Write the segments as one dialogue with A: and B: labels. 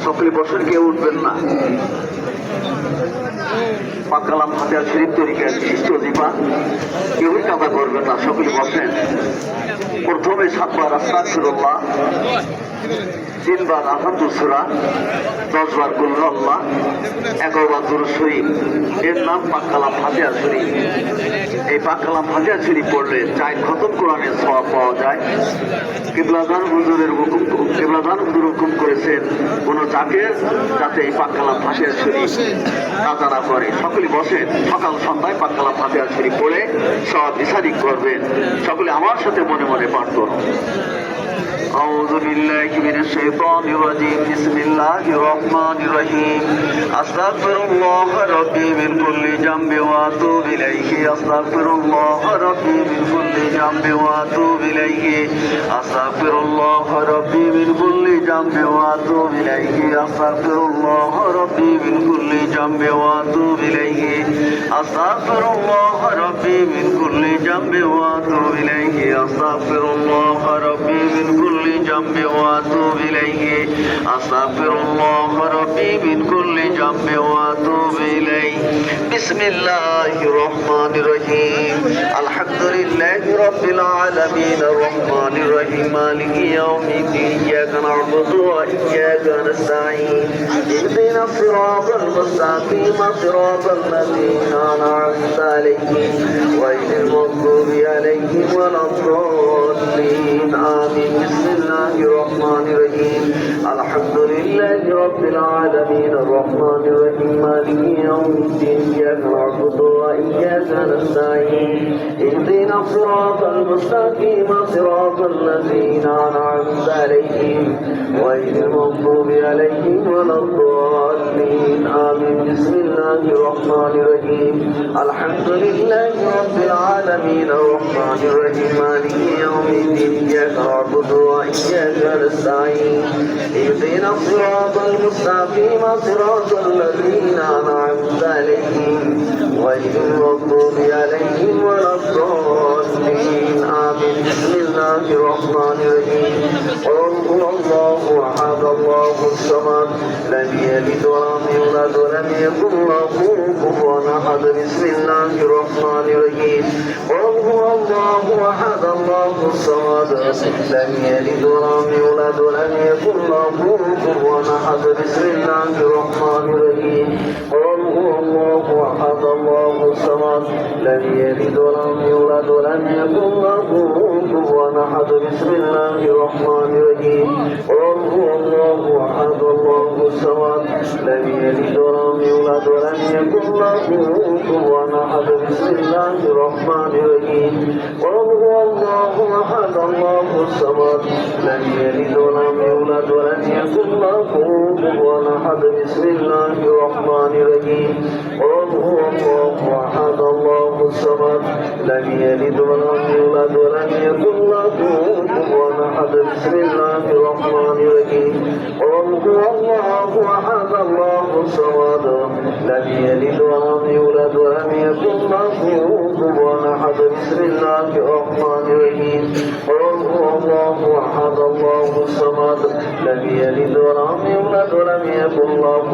A: সকলে বসেন, কেউ উঠবেন না। পাক কালাম ফাতিহা শরীফ তরিকার বিশিষ্ট ওজিফা, কেউই কাদা করবেন না, সকলে বসেন। প্রথমে 7 বার আস্তাগফিরুল্লাহ, 3 বার আলহামদুলিল্লাহ সূরা, 10 বার কুল আল্লাহ, 11 বার দুরূদ শরীফ। এর নাম পাক কালাম ফাতিহা শরীফ। এই পাক কালাম ফাতিহা শরীফ পড়লে 4 খতম কোরআনের সওয়াব পাওয়া যায়। কিবলাদান হুজুর হুকুম করেছেন কোন জাকের যাতে এই পাক কালাম ফাতিহা শরীফ কাজা না করে। সকলে বসেন, সকাল সন্ধ্যায় পাক কালাম ফাতিহা শরীফ পড়ে সওয়াব বিচারি করবেন। সকলে আমার সাথে মনে মনে পাঠ করুন। أعوذ بالله من الشيطان الرجيم بسم الله الرحمن الرحيم أستغفر الله ربي من كل ذنب وأتوب إليه أستغفر الله ربي من كل ذنب وأتوب إليه أستغفر الله ربي من كل ذنب وأتوب إليه أستغفر الله ربي من كل ذنب وأتوب إليه أستغفر الله ربي من كل ذنب وأتوب إليه أستغفر الله ربي من كل ذنب وأتوب إليه أستغفر الله ربي من كل ذنب وأتوب إليه بسم الله الرحمن الرحيم الحمد لله رب العالمين الرحمن الرحيم مالك يوم الدين إياك نعبد وإياك نستعين اهدنا الصراط المستقيم صراط الذين أنعمت عليهم غير المغضوب عليهم ولا الضالين آمين بسم الله الرحمن الرحيم الحمد لله رب العالمين الرحمن الرحيم مالك يوم الدين إياك نعبد وإياك نستعين اهدنا الصراط المستقيم صراط الذين أنعمت عليهم غير المغضوب عليهم ولا الضالين آمين بسم الله الرحمن الرحيم الحمد لله رب العالمين الرحمن الرحيم مالك يوم الدين إياك نعبد وإياك نستعين اهدنا الصراط المستقيم صراط الذين أنعمت عليهم غير المغضوب عليهم ولا الضالين آمين بسم الله الرحمن الرحيم قل هو الله أحد الله الصمد لم يلد ولم يولد ولم يكن له كفوا أحد بسم الله الرحمن الرحيم قل هو الله أحد الله الصمد لم يلد ولم يولد ولم يكن له كفوا أحد بسم الله الرحمن الرحيم قل هو الله أحد الله الصمد لم يلد ولم يولد ولم يكن له كفوا أحد بسم الله الرحمن الرحيم قل هو الله أحد الله الصمد لم يلد ولم يولد ولم يكن له كفوا أحد بسم الله الرحمن الرحيم قل هو الله أحد الله الصمد لم يلد ولم يولد ولم يكن له كفوا أحد بسم الله الرحمن الرحيم قل هو الله أحد الله الصمد لم يلد ولم يولد ولم يكن له كفوا أحد بسم الله الرحمن الرحيم قل هو الله أحد الله الصمد لم يلد ولم يولد ولم يكن له كفوا أحد بسم الله الرحمن الرحيم قل هو الله أحد الله الصمد لم يلد ولم يولد ولم يكن له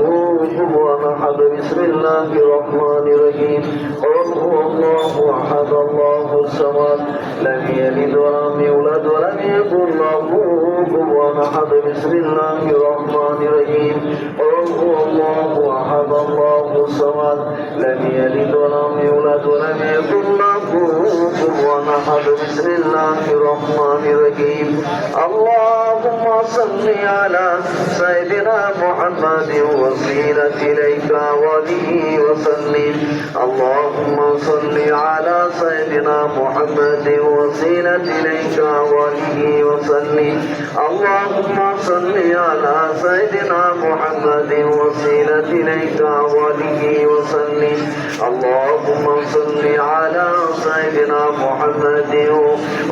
A: كفوا أحد بسم الله الرحمن الرحيم قل هو الله أحد الله الصمد لم يلد ولم يولد ولم يكن له كفوا أحد بسم الله الرحمن الرحيم قل هو الله أحد الله الصمد لم يلد ولم يولد ولم يكن له كفوا أحد بسم الله الرحمن الرحيم اللهم صل على سيدنا محمد وسيلة إليك وله وسلم اللهم صل على سيدنا محمد وسيلة إليك وله وسلم اللهم صل على سيدنا محمد وسيلة إليك وله وسلم اللهم صل على سيدنا محمد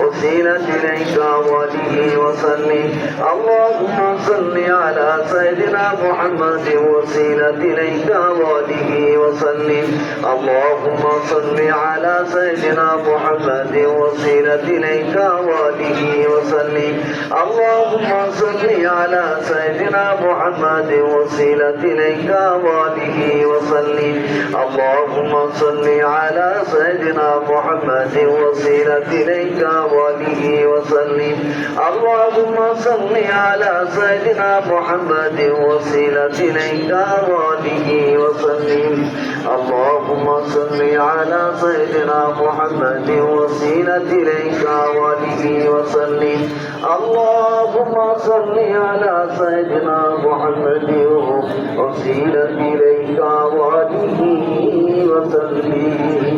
A: وسيلة إليك وآله وسلم اللهم صل على سيدنا محمد وسيلة إليك وآله وسلم اللهم صل على سيدنا محمد وسيلة إليك وآله وسلم اللهم صل على سيدنا محمد وسيلة إليك وآله وسلم اللهم صل على سيدنا محمد وسيلة إليك وآله وسلم اللهم صل على سيدنا محمد وسيلة إليك وآله وسلم اللهم صل على سيدنا محمد وسيلة إليك وآله وسلم اللهم صل على سيدنا محمد وسيلة إليك وآله وسلم